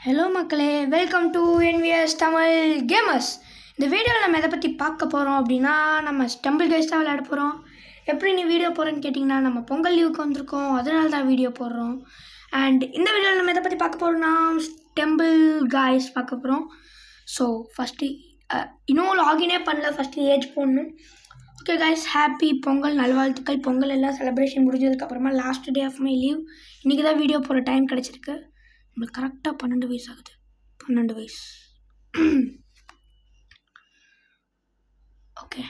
Hello மக்களே, welcome to NVS Tamil gamers. இந்த வீடியோவில் நம்ம எதை பற்றி பார்க்க போகிறோம் அப்படின்னா, நம்ம ஸ்டம்பிள் கைஸ் தான் விளையாட போகிறோம். எப்படி நீ வீடியோ போகிறேன்னு கேட்டிங்கன்னா, நம்ம பொங்கல் லீவுக்கு வந்திருக்கோம், அதனால தான் வீடியோ போடுறோம். அண்ட் இந்த வீடியோவில் நம்ம எதை பற்றி பார்க்க போகிறோம்னா, ஸ்டம்பிள் கைஸ் பார்க்க போகிறோம். ஸோ ஃபஸ்ட்டு இன்னும் லாகினே பண்ணல, ஃபஸ்ட்டு ஏஜ் போடணும். ஓகே கைஸ், ஹாப்பி பொங்கல் நல்வாழ்த்துக்கள். பொங்கல் எல்லாம் செலிப்ரேஷன் முடிஞ்சதுக்கப்புறமா last day of my leave. இன்றைக்கி தான் வீடியோ போகிற டைம் கிடச்சிருக்கு. நம்மளுக்கு கரெக்டாக 12 வயசு ஆகுது. 12 வயசு. ஓகே,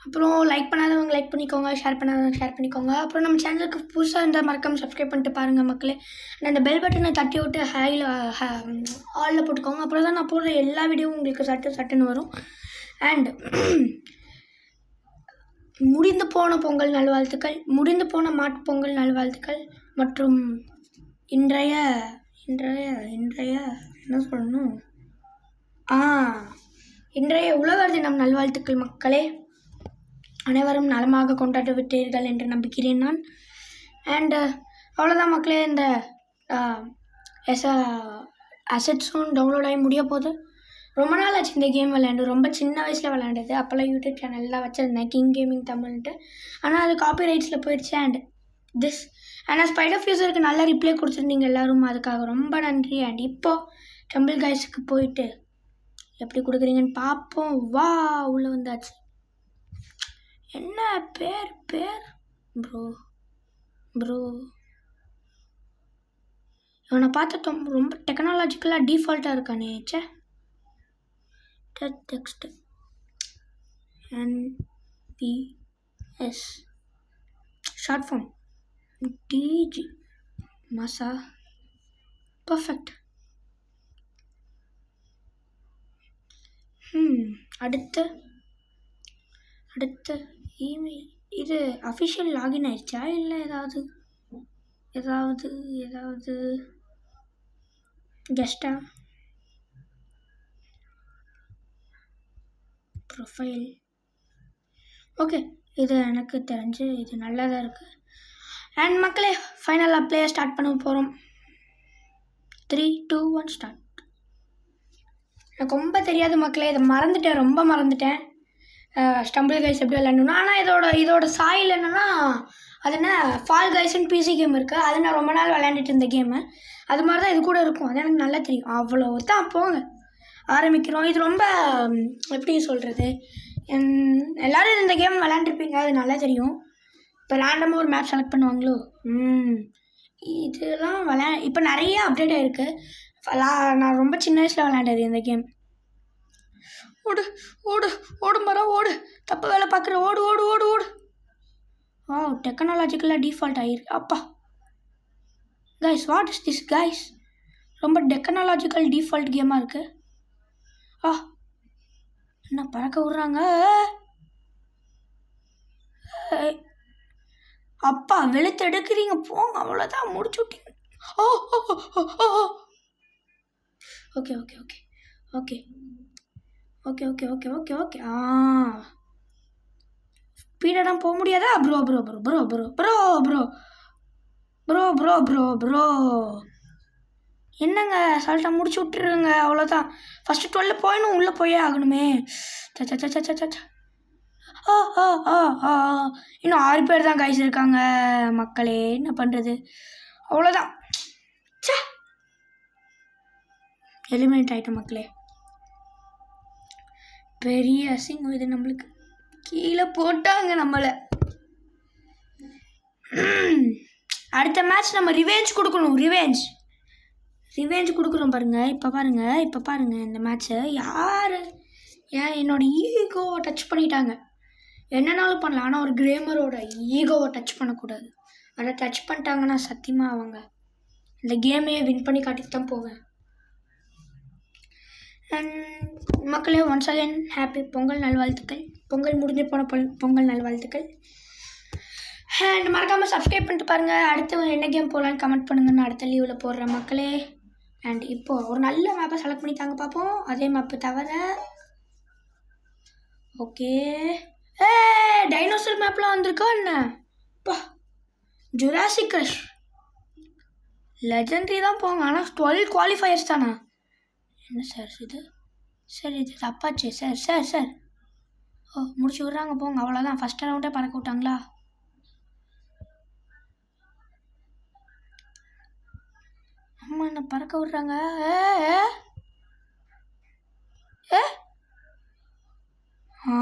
அப்புறம் லைக் பண்ணாதவங்க லைக் பண்ணிக்கோங்க, ஷேர் பண்ணாதவங்க ஷேர் பண்ணிக்கோங்க. அப்புறம் நம்ம சேனலுக்கு புதுசாக இருந்தால் மறக்காமல் சப்ஸ்கிரைப் பண்ணிட்டு பாருங்கள் மக்களே. அண்ட் அந்த பெல் பட்டனை தட்டி விட்டு ஆலில் போட்டுக்கோங்க. அப்புறம் தான் நான் போடுற எல்லா வீடியோவும் உங்களுக்கு சட்டுன்னு வரும். அண்ட் முடிந்து போன பொங்கல் நல்வாழ்த்துக்கள், முடிந்து போன மாட்டு பொங்கல் நல்வாழ்த்துக்கள் மற்றும் இன்றைய என்ன சொல்லணும், இன்றைய உழவர் தினம் நல்வாழ்த்துக்கள் மக்களே. அனைவரும் நலமாக கொண்டாடி விட்டீர்கள் என்று நம்புகிறேன் நான். அண்டு அவ்வளோதான் மக்களே, இந்த அசெட்ஸும் டவுன்லோட் ஆகி முடிய போகுது. ரொம்ப நாள் ஆச்சு இந்த கேம் விளையாண்டு, ரொம்ப சின்ன வயசில் விளையாண்டது. அப்போல்லாம் யூடியூப் சேனல்லாம் வச்சுருந்தேன், கிங் கேமிங் தமிழ்ன்ட்டு. ஆனால் அது காப்பி ரைட்ஸில் போயிடுச்சு. ஆனால் ஸ்பைடர் ஃபியூசருக்கு நல்ல ரிப்ளை கொடுத்துருந்தீங்க எல்லோரும், அதுக்காக ரொம்ப நன்றி. அண்ட் இப்போது டம்பிள் கைஸுக்கு போயிட்டு எப்படி கொடுக்குறீங்கன்னு பார்ப்போம். வா, உள்ளே வந்தாச்சு. என்ன பேர் ப்ரோ இவனை பார்த்து ரொம்ப டெக்னாலஜிக்கலாக டிஃபால்ட்டாக இருக்கானே. Text NPS short form DG மசா பர்ஃபெக்ட். அடுத்து இமெயில். இது அஃபிஷியல் லாகின் ஆயிடுச்சா இல்லை ஏதாவது கெஸ்டா? ப்ரொஃபைல் ஓகே, இது எனக்கு தெரிஞ்சு இது நல்லா தான் இருக்குது. அண்ட் மக்களே, ஃபைனலாக பிளேயை ஸ்டார்ட் பண்ண போகிறோம். 3, 2, 1 ஸ்டார்ட். எனக்கு ரொம்ப தெரியாது மக்களே, இதை ரொம்ப மறந்துட்டேன் ஸ்டம்பிள் கைஸ் எப்படி விளையாடணும்னா. ஆனால் இதோட சாயில் என்னென்னா, அது என்ன ஃபால் கைஸ்ன்னு பிசி கேம் இருக்குது. அது நான் ரொம்ப நாள் விளையாண்டுட்டு இருந்த கேமு. அது மாதிரி தான் இது கூட இருக்கும், அது எனக்கு நல்லா தெரியும். அவ்வளோ தான், போங்க ஆரம்பிக்கிறோம். இது ரொம்ப எப்படி சொல்கிறது, எல்லோரும் இந்த கேம் விளையாண்டுருப்பீங்க, அது நல்லா தெரியும். இப்போ ரேண்டமாக ஒரு மேப் செலக்ட் பண்ணுவாங்களோ, இதெல்லாம் இப்போ நிறைய அப்டேட் ஆகிருக்கு. நான் ரொம்ப சின்ன வயசில் விளையாண்டது இந்த கேம். ஓடு மரம் ஓடு, தப்பு வேலை பார்க்குற, ஓடு. டெக்னாலஜிக்கலாக டிஃபால்ட் ஆகிருக்கு. அப்பா guys, what is this guys? ரொம்ப டெக்னாலஜிக்கல் டிஃபால்ட் கேமாக இருக்குது. என்ன பறக்க விட்றாங்க? அப்பா வெளுத்து எடுக்கிறீங்க, போங்க, அவ்வளோதான், முடிச்சு விட்டீங்க. ஓகே. ஸ்பீடாக போக முடியாதா? ப்ரோ என்னங்க, சால்ட்டாக முடிச்சு விட்டுருங்க, அவ்வளோதான். ஃபஸ்ட்டு 12 போயிடணும், உள்ளே போயே ஆகணுமே. இன்னும் 6 பேர் தான் கைஸ் இருக்காங்க மக்களே, என்ன பண்ணுறது, அவ்வளோதான். எலிமினேட் ஆகிட்டோம் மக்களே. பெரிய அசிங்கம் இது, நம்மளுக்கு கீழே போட்டாங்க நம்மளை. அடுத்த மேட்ச் நம்ம ரிவெஞ்ச் கொடுக்கணும். ரிவெஞ்ச் கொடுக்குறோம் பாருங்கள். இப்போ பாருங்கள் இந்த மேட்ச்சை என்னோடய ஈகோவை டச் பண்ணிட்டாங்க. என்னன்னாலும் பண்ணலாம், ஆனால் ஒரு கேமரோட ஈகோவை டச் பண்ணக்கூடாது. அதை டச் பண்ணிட்டாங்கன்னா சத்தியமாக அவங்க இந்த கேமையே வின் பண்ணி காட்டிட்டு தான் போவேன். மக்களே, ஒன்ஸ் அகைன் ஹாப்பி பொங்கல் நல்வாழ்த்துக்கள். பொங்கல் முடிஞ்சு போன பொங்கல் நல்வாழ்த்துக்கள். அண்ட் மறக்காமல் சப்ஸ்கிரைப் பண்ணிட்டு பாருங்கள். அடுத்து என்ன கேம் போகலான்னு கமெண்ட் பண்ணுங்கள், நான் அடுத்த லீவில் போடுறேன் மக்களே. அண்ட் இப்போது ஒரு நல்ல மேப்பை செலக்ட் பண்ணி தாங்க பார்ப்போம். அதே மேப்பு தவிர ஓகே, டைனோசர் மேப்லாம் வந்திருக்கா என்ன? ஜுராசிக் கிரஷ் லெஜெண்டரி தான் போங்க. ஆனால் 12 குவாலிஃபயர்ஸ் தானா? என்ன சார் இது? சார் இது தப்பாச்சு சார். சார் சார் ஓ முடிச்சு விட்றாங்க போங்க. அவ்வளோதான், ஃபஸ்ட் ரவுண்டே பறக்க விட்டாங்களா? அம்மா என்ன பறக்க விட்றாங்க? ஏ ஆ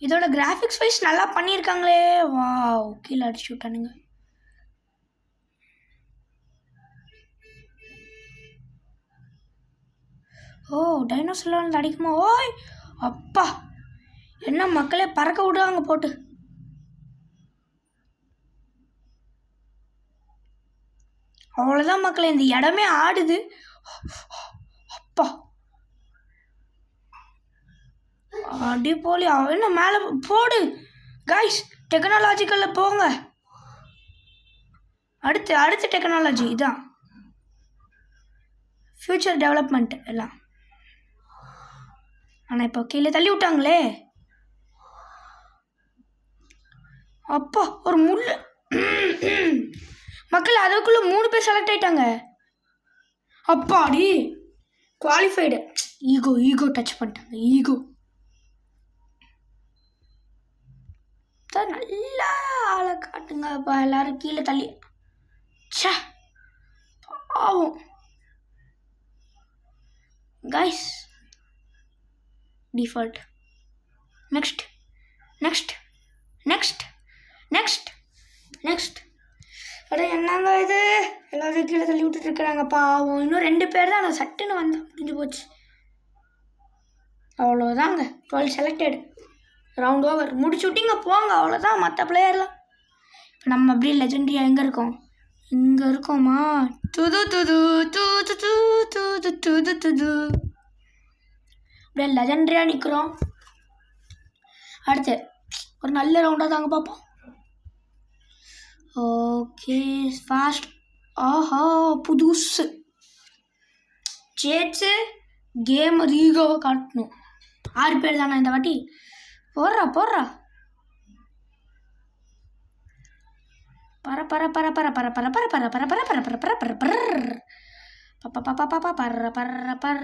இதோட கிராஃபிக்ஸ் வைஸ் நல்லா பண்ணியிருக்காங்களே. வாவ், கீழே அடிச்சு விட்டானுங்க. ஓ டைனோசர்ல வந்து அடிக்குமா? ஓய் அப்பா, என்ன மக்களே பறக்க விடுவாங்க போட்டு. அவ்வளோதான் மக்களே, இந்த இடமே ஆடுது. அப்பா அடி போலி. என்ன மேலே போடு கைஸ், டெக்னாலஜிக்கலில் போங்க. அடுத்து டெக்னாலஜி இதான், ஃப்யூச்சர் டெவலப்மெண்ட் எல்லாம். ஆனால் இப்போ கீழே தள்ளி விட்டாங்களே. அப்பா ஒரு முள் மக்கள், அதுக்குள்ளே 3 பேர் செலக்ட் ஆயிட்டாங்க. அப்பாடி குவாலிஃபைடு. ஈகோ டச் பண்ணிட்டாங்க. ஈகோ தான் நல்லா ஆளை காட்டுங்க. அப்போ எல்லாரும் கீழே தள்ளி சே ஆகும் guys. Default. Next next next next next. அட என்னங்க இது, எல்லாரும் கீழே தள்ளி விட்டுட்டு இருக்கிறாங்க பாவம். இன்னும் 2 பேர் தான். நான் சட்டுன்னு வந்தேன், முடிஞ்சு போச்சு. அவ்வளோதாங்க, 12 செலக்டட். ரவுண்ட் ஓவர், முடிச்சு விட்டிங்க போங்க. அவ்வளோதான், மற்ற பிளேயர்லாம். இப்போ நம்ம அப்படியே லெஜெண்டரியாக எங்கே இருக்கோம்? இங்கே இருக்கோமா? துது துது துது துது துது துது. அப்படியே லெஜெண்டரியாக நிற்கிறோம். அடுத்து ஒரு நல்ல ரவுண்டாக தாங்க பார்ப்போம். Okay fast. ஆஹா புதுசு ஜேட்ஸு கேம் ரீகோவை காட்டணும். 6 பேர் தானே இந்த வாட்டி. போடுறா பர பர பர பர பர பர பர பர பர பர பர பர பர பர பர பப்ப பப்ப பப்ப பர பர பர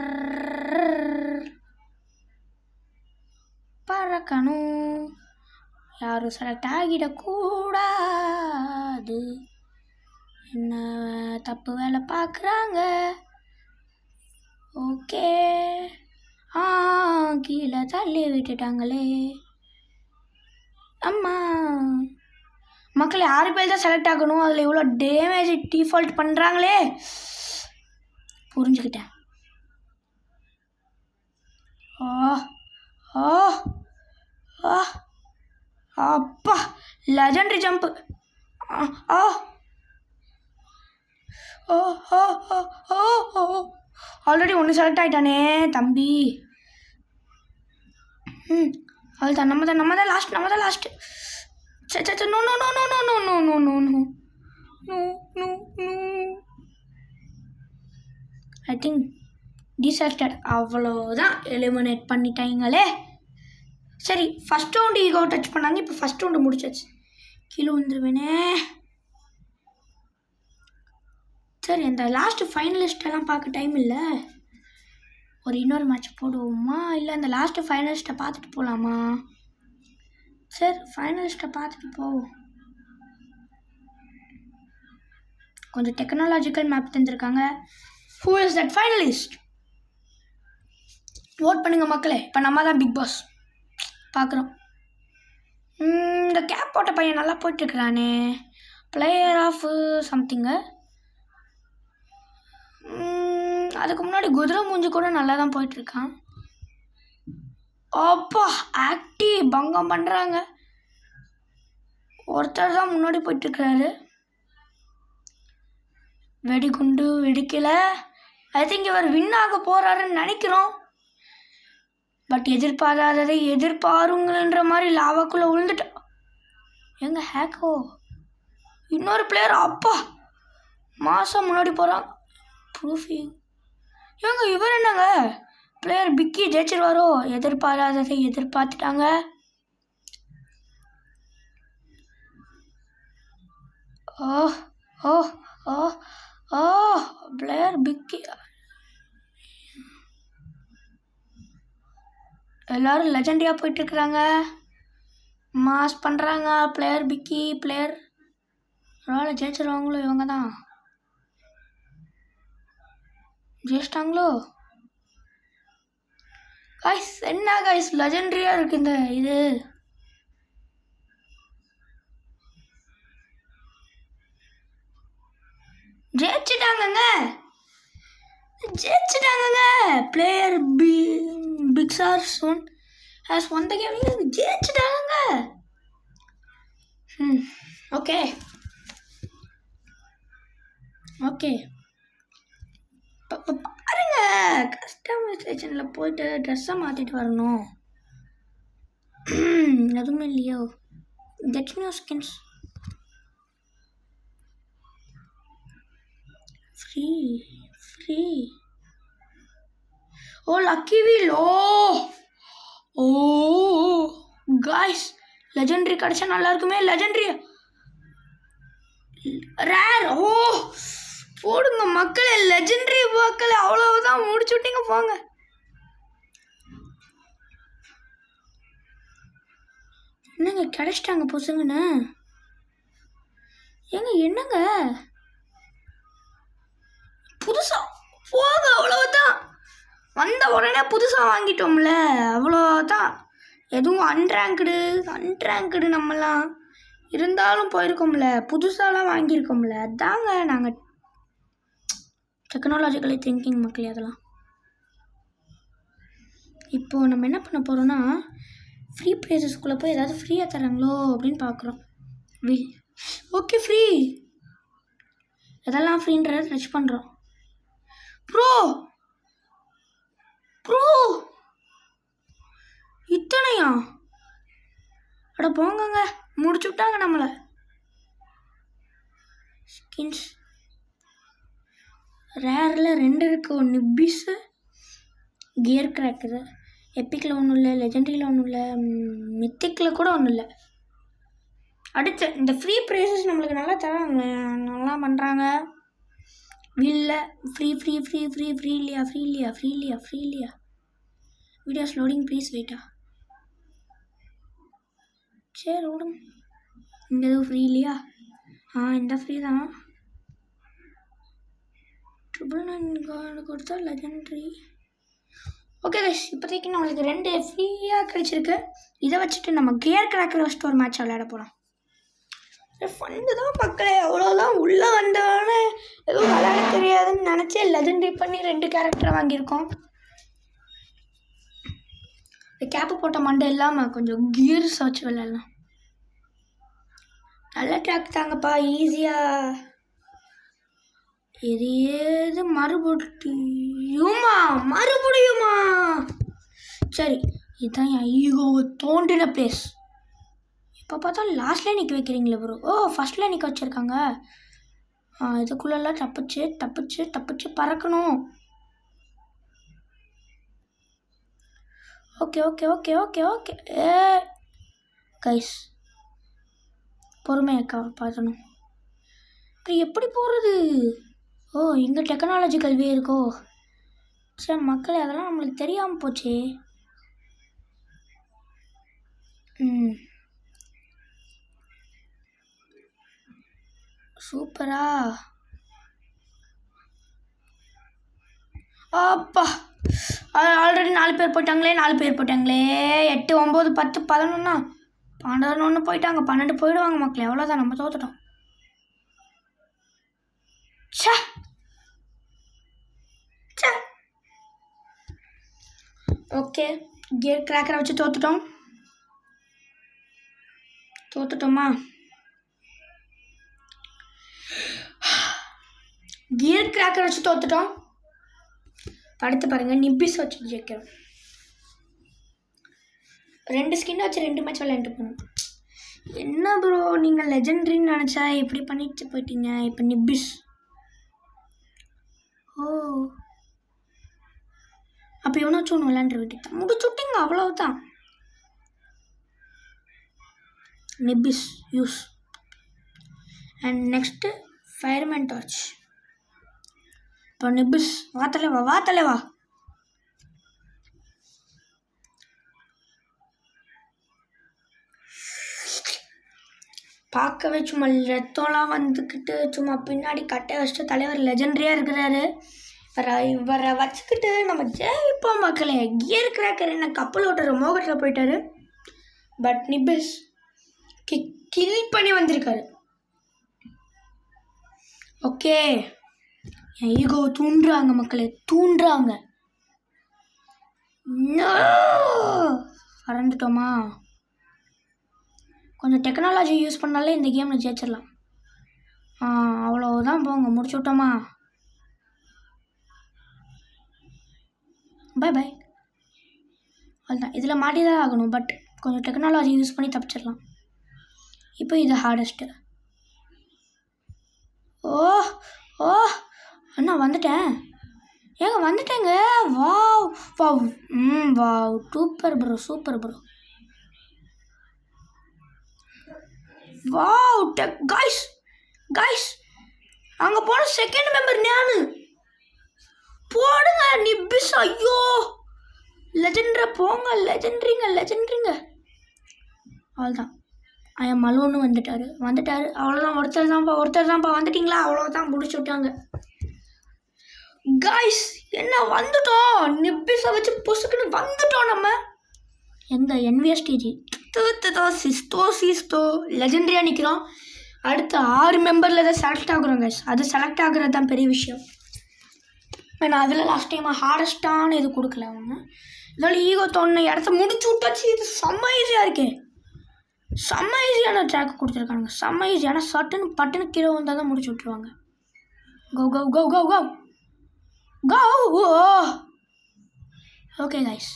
பறக்கணும். யாரும் செலக்ட் ஆகிடக்கூடாது. என்ன தப்பு வேலை பார்க்குறாங்க. ஓகே கீழே தள்ளி விட்டுட்டாங்களே. அம்மா மக்களே, 6 பேர் தான் செலக்ட் ஆகணும். அதில் இவ்வளோ டேமேஜ் டிஃபால்ட் பண்ணுறாங்களே. புரிஞ்சுக்கிட்டேன். அப்பா லெஜெண்டரி ஜம்ப்பு. ஆல்ரெடி ஒன்று செலக்ட் ஆகிட்டானே தம்பி. அதுதான் நம்ம தான் last. No no no no no no no no no no no no no. I think disaster. அவ்வளோதான், எலிமினேட் பண்ணிட்டாங்களே. சரி, ஃபஸ்ட் ரவுண்டு ஈகோ டச் பண்ணாங்க. இப்போ ஃபஸ்ட் ரவுண்டு முடிச்சாச்சு. கீழே வந்துடுவேனே. சரி, இந்த லாஸ்ட்டு ஃபைனலிஸ்டெல்லாம் பார்க்க டைம் இல்லை. இன்னொரு மேட்ச் போடுவோமா, இல்லை அந்த லாஸ்ட்டு ஃபைனலிஸ்ட்டை பார்த்துட்டு போகலாமா? சரி, ஃபைனலிஸ்ட்டை பார்த்துட்டு போவோம். கொஞ்சம் டெக்னாலஜிக்கல் மேப் தந்துருக்காங்க. Who is that finalist? Vote பண்ணுங்கள் மக்களே. இப்போ நம்ம தான் பிக் பாஸ் பார்க்குறோம். இந்த கேப் போட்ட பையன் நல்லா போயிட்டுருக்குறானே. Player of something. அதுக்கு முன்னாடி குதிரை மூஞ்சி கூட நல்லா தான் போயிட்டுருக்கான். அப்பா ஆக்டிவ் பங்கம் பண்ணுறாங்க. ஒருத்தர் தான் முன்னாடி போயிட்டுருக்கிறாரு. வெடிகுண்டு வெடிக்கலை. ஐ திங்க் இவர் வின் ஆக போகிறாருன்னு நினைக்கிறோம். பட் எதிர்பாராததை எதிர்பாருங்கன்ற மாதிரி லாவாக்குள்ளே விழுந்துட்டா. எங்க ஹேக்கோ இன்னொரு பிளேயர். அப்பா மாதம் முன்னாடி போகிறான். ப்ரூஃபி. ஏங்க இவர் என்னங்க பிளேயர் பிக்கி ஜெயிச்சிருவாரோ? எதிர்பாராததை எதிர்பார்த்துட்டாங்க. ஓ ஓ ஓ ஓ பிளேயர் பிக்கி. எல்லாரும் லெஜெண்டரியாக போயிட்டுருக்குறாங்க. மாஸ் பண்ணுறாங்க. பிளேயர் பிக்கி பிளேயர் ஒருவேளை ஜெயிச்சிருவாங்களோ? இவங்க தான் ஜெயிச்சிட்டாங்களோ? கைஸ் என்ன கைஸ் லெஜெண்டரியாக இருக்குது இந்த இது. ஜெயிச்சிட்டாங்கங்க. Player Pixar zone has won the game. ஜெயிச்சிட்டாங்க. ஓகே ஓகே பாருங்க, கஸ்டமைசேஷனில் போயிட்டு ட்ரெஸ்ஸை மாற்றிட்டு வரணும். எதுவுமே இல்லையோ? Get new skins free. Oh lucky wheel. Oh guys legendary கிடைச்சா நல்லா இருக்குமே. Legendary rare. ஓ போடுங்க மக்களே, லெஜெண்டரி மக்களே, அவ்வளவுதான் முடிச்சு விட்டீங்க. போங்க. என்னங்க கிடைச்சிட்டாங்க புதுசுங்கண்ணா? ஏங்க என்னங்க புதுசா? போங்க, அவ்வளவுதான். வந்த உடனே புதுசாக வாங்கிட்டோம்ல, அவ்வளோதான். எதுவும் அன்ரேங்க்டு நம்மலாம் இருந்தாலும் போயிருக்கோம்ல, புதுசாலாம் வாங்கியிருக்கோம்ல. அதாங்க நாங்கள் டெக்னாலஜிக்கலி திங்கிங் மக்களே. அதெல்லாம் இப்போது நம்ம என்ன பண்ண போகிறோன்னா, ஃப்ரீ ப்ளேஸஸ்குள்ளே போய் ஏதாவது ஃப்ரீயாக தராங்களோ அப்படின்னு பார்க்குறோம். ஓகே ஃப்ரீ, எதெல்லாம் ஃப்ரீன்றதை டச் பண்ணுறோம். ப்ரோ இத்தனையா? அட போங்கங்க, முடிச்சு விட்டாங்க நம்மளை. ஸ்கின்ஸ் ரேரில் 2 இருக்குது. ஒன்று பிஸ்ஸு, கியர் கிராக்குது. எப்பிக்கில் ஒன்றும் இல்லை, லெஜெண்டரியில் ஒன்றும் இல்லை, மித்திக்கில் கூட ஒன்றும் இல்லை. அடுத்து இந்த ஃப்ரீ ப்ரைஸஸ் நம்மளுக்கு நல்லா தராங்க, நல்லா பண்ணுறாங்க. இல்லை ஃப்ரீ இல்லையா? வீடியோஸ் லோடிங் ப்ளீஸ் வெயிட்டா. சரி விடுங்க. இந்த எதுவும் ஃப்ரீ இல்லையா? இந்த ஃப்ரீ தான். 999 கொடுத்தா லெஜெண்டரி. ஓகே கைஸ், இப்போதைக்கு நம்மளுக்கு 2 ஃப்ரீயாக கிடைச்சிருக்கு. இதை வச்சுட்டு நம்ம கியர் கிராக்கரை வச்சுட்டு ஒரு மேட்ச் விளையாட போகிறோம். ஃபண்டு தான் மக்களே, அவ்வளோதான். உள்ளே வந்தோடனே எதுவும் விளையாட தெரியாதுன்னு நினச்சி லெஜெண்டரி பண்ணி 2 கேரக்டரை வாங்கியிருக்கோம். இந்த கேப்பு போட்ட மண்டை இல்லாமல் கொஞ்சம் கியர்ஸ் வச்சு விளையாடலாம். நல்ல ட்ராக் தாங்கப்பா, ஈஸியாக. ஏது மறுபடியுமா? சரி, இதுதான் என் ஈகோவை தோண்டின பிளேஸ். இப்போ பார்த்தா லாஸ்ட்லேயே நிற்க வைக்கிறீங்களே ப்ரோ. ஃபஸ்ட்டில் நிற்க வச்சுருக்காங்க. இதுக்குள்ளெல்லாம் தப்பிச்சு பறக்கணும். ஓகே கைஸ், பொறுமையாக்கா பார்க்கணும். இப்போ எப்படி போகிறது? இங்கே டெக்னாலஜி கல்வியே இருக்கோ? சரி மக்களே, அதெல்லாம் நம்மளுக்கு தெரியாமல் போச்சே. சூப்பரா. அப்பா, ஆல்ரெடி 4 பேர் போயிட்டாங்களே. 8, 9, 10, 11, 11 போயிட்டாங்க. 12 போயிடுவாங்க மக்களே. அவ்வளோதான், நம்ம தோத்துட்டோம். ஓகே, கியர் கிராக்கரை வச்சு தோத்துட்டோமா? கியர் கிராக்கரை வச்சு தோத்துட்டோம். அடுத்து பாருங்கள், நிப்பிஸ் வச்சு ஜெயிக்கிறோம். 2 ஸ்கின் வச்சு 2 மேட்ச் விளையாண்டு போகணும். என்ன ப்ரோ நீங்கள் லெஜெண்டரின்னு நினச்சா இப்படி பண்ணிட்டு போயிட்டீங்க. இப்போ நிப்பிஸ். அப்போ அப்போ எவனாச்சும் ஒன்று விளையாண்டு விட்டு முடிச்சுட்டிங்க, அவ்வளவுதான். நிபிஸ் use. And next fireman torch. இப்போ நிபிஸ் வா தலைவா. பார்க்கவே சும்மா ரத்தம்லாம் வந்துக்கிட்டு சும்மா பின்னாடி கட்டை வச்சுட்டு தலைவர் லெஜெண்டரியாக இருக்கிறாரு. இவரை வச்சுக்கிட்டு நம்ம ஜெயிப்போம் மக்களே. கியர் கிராக்கர் என்ன கப்பல் ஓட்டுற மோகத்தில் போயிட்டாரு. பட் நிபிஸ் கில் பண்ணி வந்திருக்காரு. ஓகே, என் ஈகோ தூண்டுறாங்க மக்களே, தூண்டுறாங்க. பறந்துட்டோமா? கொஞ்சம் டெக்னாலஜி யூஸ் பண்ணாலே இந்த கேமில் ஜெயிச்சிடலாம். அவ்வளோதான், போங்க, முடிச்சு விட்டோமா? By by. அதுதான், இதில் மாட்டி தான் ஆகணும். பட் கொஞ்சம் டெக்னாலஜி யூஸ் பண்ணி தப்பிச்சிடலாம். இப்போ இது ஹார்டஸ்ட்டு. ஓ அண்ணா வந்துட்டேன். வந்துட்டேங்க. Wow wow wow, super bro. Wow guys, அங்கே போன செகண்ட் மெம்பர் நானு. போடுங்க நிபிஸ். ஐயோ, லெஜெண்டரை போங்க, லெஜெண்டரிங்க. அவ்வளோதான், ஐயா மலோன்னு வந்துட்டாரு. அவ்வளோதான், ஒருத்தர் தான்ப்பா வந்துட்டிங்களா? அவ்வளோதான், முடிச்சு விட்டாங்க. கைஸ் என்ன வந்துட்டோம், நிபிஸை வச்சு பொசுக்குன்னு வந்துட்டோம் நம்ம. எந்த என்விஎஸ்டிஜி சிஸ்தோ லெஜெண்டரியாக நிற்கிறோம். அடுத்து 6 மெம்பரில் தான் செலக்ட் ஆகுறோம் கைஸ். அது செலக்ட் ஆகுறது தான் பெரிய விஷயம். ஏன்னா அதில் லாஸ்ட் டைம் ஹார்டஸ்டான இது கொடுக்கல அவங்க. இதோட ஈகோ தோணுன இடத்த முடிச்சு விட்டாச்சு. இது செம்ம ஈஸியாக இருக்கே, செம்ம ஈஸியான ட்ராக் கொடுத்துருக்காங்க. செம்ம ஈஸியான பட்டுன்னு கீழே வந்தால் தான் முடிச்சு விட்ருவாங்க. கோ. ஓகே கைஸ்,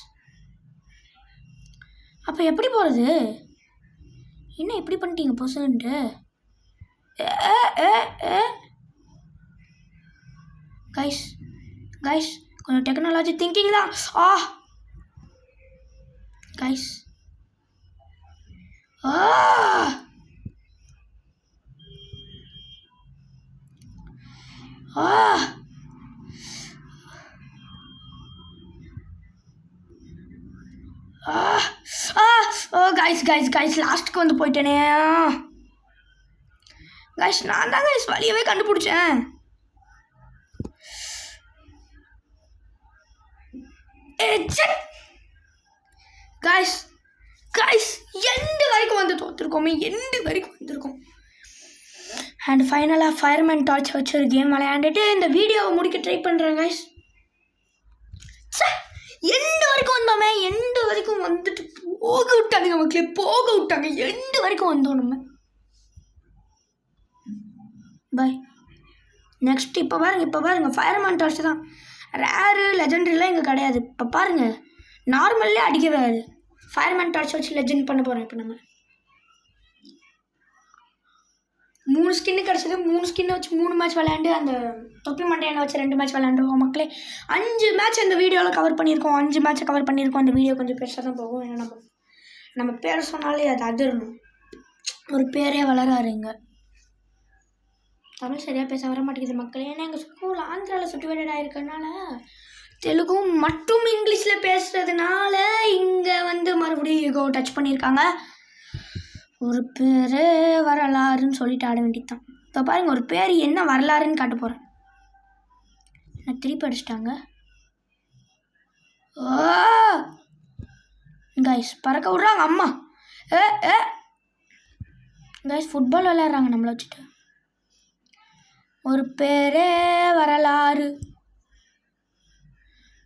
அப்போ எப்படி போகிறது? என்ன இப்படி பண்ணிட்டீங்க பொசுன்ட்டு? கைஸ் கொஞ்சம் டெக்னாலஜி திங்கிங் தான். கைஸ் கைஸ் லாஸ்ட்டுக்கு வந்து போயிட்டேனே. கைஸ் நான் தான் கைஸ் வழியவே கண்டுபிடிச்சேன். கைஸ் எண்டு வரைக்கும் வந்து தோற்றுருக்கோம். அண்ட் ஃபைனலாக ஃபயர்மேன் டார்ச் வச்சு ஒரு கேம் விளையாண்டுட்டு இந்த வீடியோவை முடிக்க ட்ரை பண்ணுறேன் கைஸ். எண்டு வரைக்கும் வந்தோமே, எண்டு வரைக்கும் வந்துட்டு போக விட்டாங்க மக்களே, எண்டு வரைக்கும் வந்தோம் நம்ம. பாய். நெக்ஸ்ட் இப்போ பாருங்க ஃபயர்மேன் டார்ச் தான். ரேரு லெஜெண்டரிலாம் இங்கே கிடையாது. இப்போ பாருங்கள், நார்மல்லே அடிக்கவே ஆகுது. ஃபயர்மேன் டார்ச் வச்சு லெஜெண்ட் பண்ண போகிறோம். இப்போ நம்ம 3 ஸ்கின்னு கிடச்சது. 3 ஸ்கின்னு வச்சு 3 மேட்ச் விளையாண்டு, அந்த தொப்பி மண்டையான வச்சு 2 மேட்ச் விளையாண்டுருக்கோம் மக்களே. 5 மேட்ச் இந்த வீடியோவில் கவர் பண்ணியிருக்கோம். 5 மேட்ச்சை கவர் பண்ணியிருக்கோம். அந்த வீடியோ கொஞ்சம் பெருசாக தான் போகும். ஏன்னா நம்ம பேரை சொன்னாலே அது அதிரணும். ஒரு பேரே வளராருங்க. தமிழ் சரியாக பேச வர மாட்டேங்குது மக்களே. ஏன்னா எங்கள் ஸ்கூல் ஆந்திராவில் சிச்சுவேட்டட் ஆகிருக்கனால தெலுங்கும் மட்டும் இங்கிலீஷில் பேசுகிறதுனால இங்கே வந்து மறுபடியும் ஈகோ டச் பண்ணியிருக்காங்க. ஒரு பேர் வரலாறுன்னு சொல்லிட்டு ஆட வேண்டியது தான். இப்போ பாருங்கள், ஒரு பேர் என்ன வரலாறுன்னு காட்ட போகிறேன். நான் திருப்பி அடிச்சிட்டாங்க. கைஸ் பறக்க விட்றாங்க அம்மா. கைஸ் ஃபுட்பால் விளையாடுறாங்க நம்மளை வச்சுட்டு. ஒரு பேரே வரலாறு,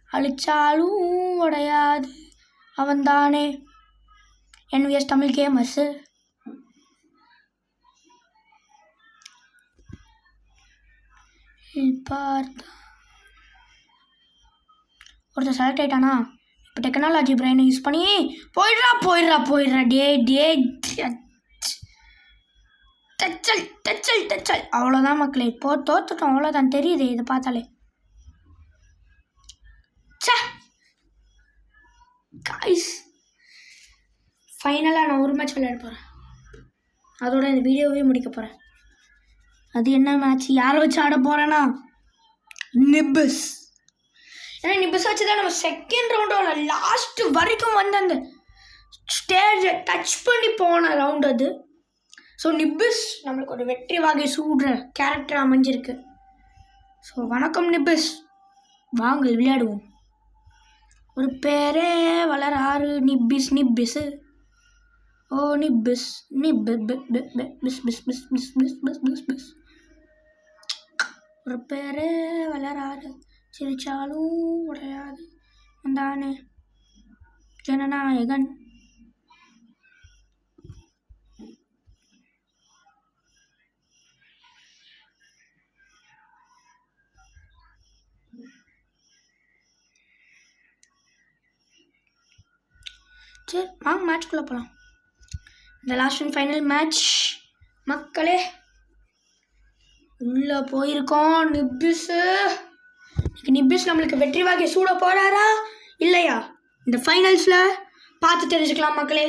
அழிச்சாலும் உடையாது அவன்தானே என்விஎஸ் தமிழ் கேமர்ஸு. பார்த்தா ஒருத்தர் செலக்ட் ஆகிட்டானா? இப்போ டெக்னாலஜி பிரெயினை யூஸ் பண்ணி போயிடுறா டே டச்சல். அவ்வளோதான் மக்களே, தோத்துட்டோம். அவ்வளோதான், தெரியுது இதை பார்த்தாலே. காய்ஸ் ஃபைனலாக நான் ஒரு மேட்ச் விளையாட போகிறேன். அதோட இந்த வீடியோவே முடிக்க போகிறேன். அது என்ன மேட்ச், யாரை வச்சு ஆட போகிறேன்னா நிப்பஸ். ஏன்னா நிப்பஸ் வச்சு தான் நம்ம செகண்ட் ரவுண்டோட லாஸ்ட் வரைக்கும் வந்து அந்த ஸ்டேஜை டச் பண்ணி போன ரவுண்ட் அது. ஸோ நிப்பஸ் நம்மளுக்கு ஒரு வெற்றி வாகை சூடுற கேரக்டர் அமைஞ்சிருக்கு. ஸோ வணக்கம் நிப்பஸ், வாங்க விளையாடுவோம். ஒரு பேரே வளராறு நிப்பிஸ் நிப்பிஸு. ஓ நிப்பிஸ் நிப்பிஸ். ஒரு பேரே வளராறு சிரிச்சாலும் உடையாது வந்தானே ஜனநாயகன். சரி வாங்க மேட்ச்குள்ளே போகலாம். இந்த லாஸ்ட் அண்ட் ஃபைனல் மேட்ச் மக்களே. உள்ளே போயிருக்கோம். நிப்பிஸ் நம்மளுக்கு வெற்றி வாகை சூட போகிறாரா இல்லையா இந்த ஃபைனல்ஸில் பார்த்து தெரிஞ்சுக்கலாம் மக்களே.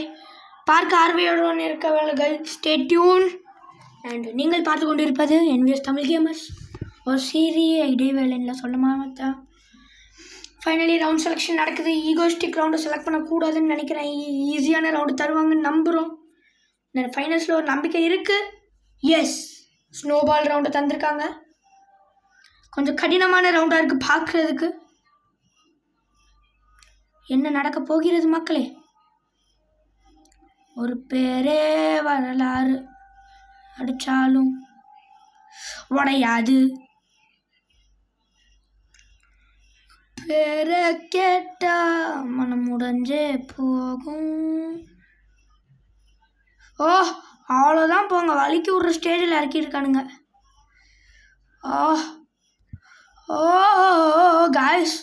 பார்க்க ஆர்வத்துடன் இருக்கவர்கள் ஸ்டே டியூன். அண்ட் நீங்கள் பார்த்து கொண்டு இருப்பது என்விஎஸ் தமிழ் கேமர்ஸ். ஒரு சீரிய இடைவேளையில் சொல்ல மாட்டேன். ஃபைனலி ரவுண்ட் செலெக்ஷன் நடக்குது. ஈகோஸ்டிக் ரவுண்டு செலக்ட் பண்ணக்கூடாதுன்னு நினைக்கிறேன். ஈஸியான ரவுண்டு தருவாங்கன்னு நம்புகிறோம். இந்த ஃபைனல்ஸில் ஒரு நம்பிக்கை இருக்குது. எஸ், ஸ்னோபால் ரவுண்டு தந்திருக்காங்க. கொஞ்சம் கடினமான ரவுண்டாக இருக்குது பார்க்குறதுக்கு. என்ன நடக்க போகிறது மக்களே. ஒரு பேரே வரலாறு அடித்தாலும் உடையாது. பேரை கேட்டா மனம் உடைஞ்சே போகும். ஓ அவ்வளோதான் போங்க, வலிக்கு விட்ற ஸ்டேஜில் இறக்கியிருக்கானுங்க. ஓ ஓ காய்ஸ்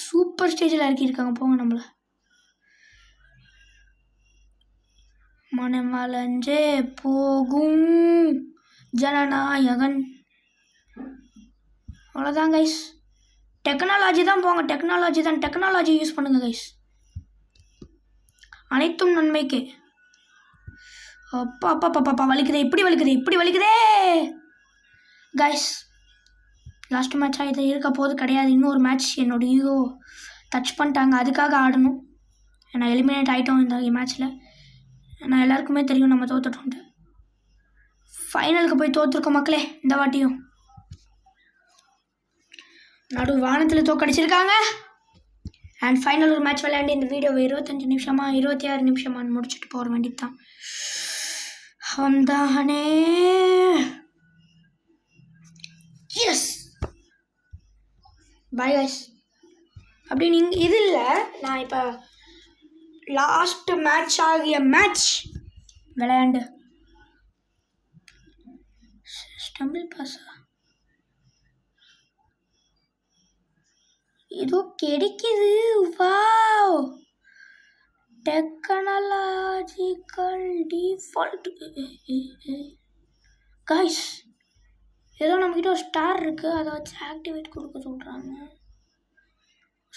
சூப்பர் ஸ்டேஜில் இறக்கியிருக்காங்க போங்க நம்மளை. மனம் வளைஞ்சே போகும் ஜனநாயகன். அவ்வளோதான் கைஸ். டெக்னாலஜி தான் போங்க, டெக்னாலஜி யூஸ் பண்ணுங்க கைஸ். அனைத்தும் நன்மைக்கு. அப்பா அப்பா பாப்பா வலிக்குதே, இப்படி வலிக்குதே கைஸ். லாஸ்ட் மேட்சாக இது இருக்க போது கிடையாது. இன்னொரு மேட்ச் என்னோட ஈகோ டச் பண்ணிட்டாங்க, அதுக்காக ஆடணும். நான் எலிமினேட் ஆகிட்டோம் இந்த மேட்ச்சில். நான் எல்லாருக்குமே தெரியும் நம்ம தோத்துட்டோன்ட்டு. ஃபைனலுக்கு போய் தோற்றுருக்கோம் மக்களே. இந்த வாட்டியும் நடு வானத்தில் தோக்கடிச்சிருக்காங்க. அண்ட் ஃபைனல் ஒரு மேட்ச் விளையாண்டு இந்த வீடியோவை 25 நிமிஷமா 26 நிமிஷமானு முடிச்சுட்டு போகிற வேண்டியது தான். வந்தானே எஸ் பை கைஸ். அப்படி நீங்கள் இது இல்லை, நான் இப்போ லாஸ்ட் மேட்ச் ஆகிய மேட்ச் விளையாண்டு ஸ்டம்பிள் பாஸா ஏதோ கிடைக்குது. Wow, technological default guys. ஏதோ நம்மக்கிட்ட ஒரு ஸ்டார் இருக்குது, அதை வச்சு ஆக்டிவேட் கொடுக்க சொல்கிறாங்க.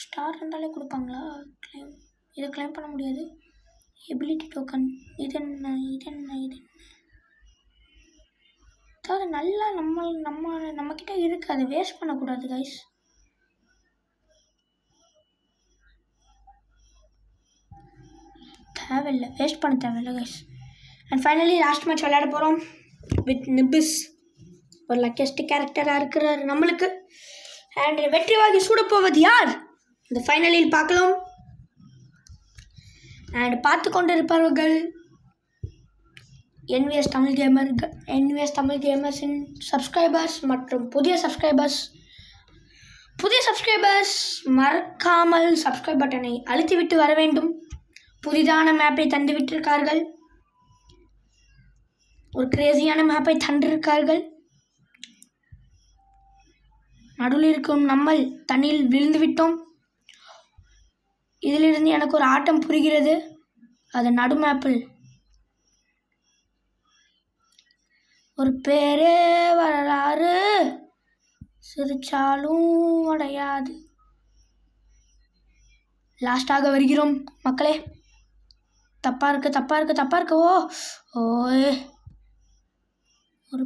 ஸ்டார் இருந்தாலே கொடுப்பாங்களா? இதை கிளைம் பண்ண முடியாது. எபிலிட்டி டோக்கன் இது என்ன அதாவது நல்லா நம்மக்கிட்ட இருக்குது, அதை வேஸ்ட் பண்ணக்கூடாது கைஸ். தேவையில்லை, வேஸ்ட் பண்ண தேவையில்லை guys. And finally last match விளையாட போகிறோம் வித் நிப்பிஸ். ஒரு லக்கியஸ்ட் கேரக்டராக இருக்கிறார் நம்மளுக்கு. அண்ட் வெற்றி வாகை சூடப்போவது யார் இந்த ஃபைனலில் பார்க்கலாம். அண்ட் பார்த்து கொண்டு இருப்பவர்கள் என்விஎஸ் தமிழ் கேமர்ஸின் சப்ஸ்கிரைபர்ஸ் மற்றும் புதிய சப்ஸ்கிரைபர்ஸ் மறக்காமல் சப்ஸ்கிரைப் பட்டனை அழுத்திவிட்டு வர வேண்டும். புதிதான மேப்பை தந்துவிட்டிருக்கார்கள், ஒரு கிரேசியான மேப்பை தந்திருக்கார்கள். நடுவில் இருக்கும் நம்மள் தண்ணியில் விழுந்து விட்டோம். இதிலிருந்து எனக்கு ஒரு ஆட்டம் புரிகிறது. அது நடு மேப்பில் ஒரு பேரே வரலாறு சிரிச்சாலும் உடையாது. லாஸ்ட்டாக வருகிறோம் மக்களே. தப்பாக இருக்கு. ஓய் ஒரு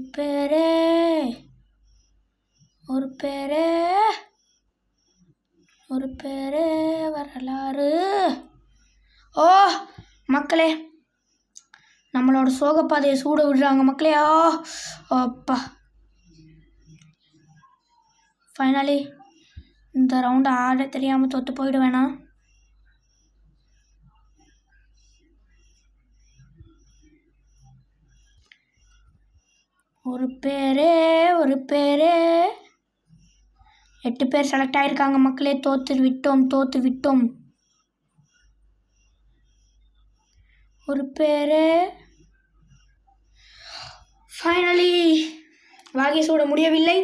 பேரே வரலாறு. ஓ மக்களே, நம்மளோட சோகப்பாதையை சூட விடுறாங்க மக்களே. அப்பா, ஃபைனலி இந்த ரவுண்டு ஆட தெரியாமல் தோற்று போயிட வேணாம். ஒரு பேரே 8 பேர் செலக்ட் ஆகிருக்காங்க மக்களே. தோற்று விட்டோம். ஒரு பேரே ஃபைனலி வாகை சூட முடியவில்லை.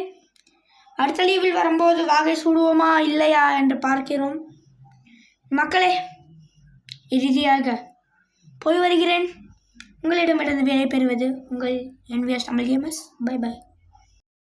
அடுத்த லீவில் வரும்போது வாகை சூடுவோமா இல்லையா என்று பார்க்கிறோம் மக்களே. இறுதியாக போய் வருகிறேன். உங்களிடமிருந்து விடை பெறுவது உங்கள் NVS தமிழ் கேமர்ஸ். பை.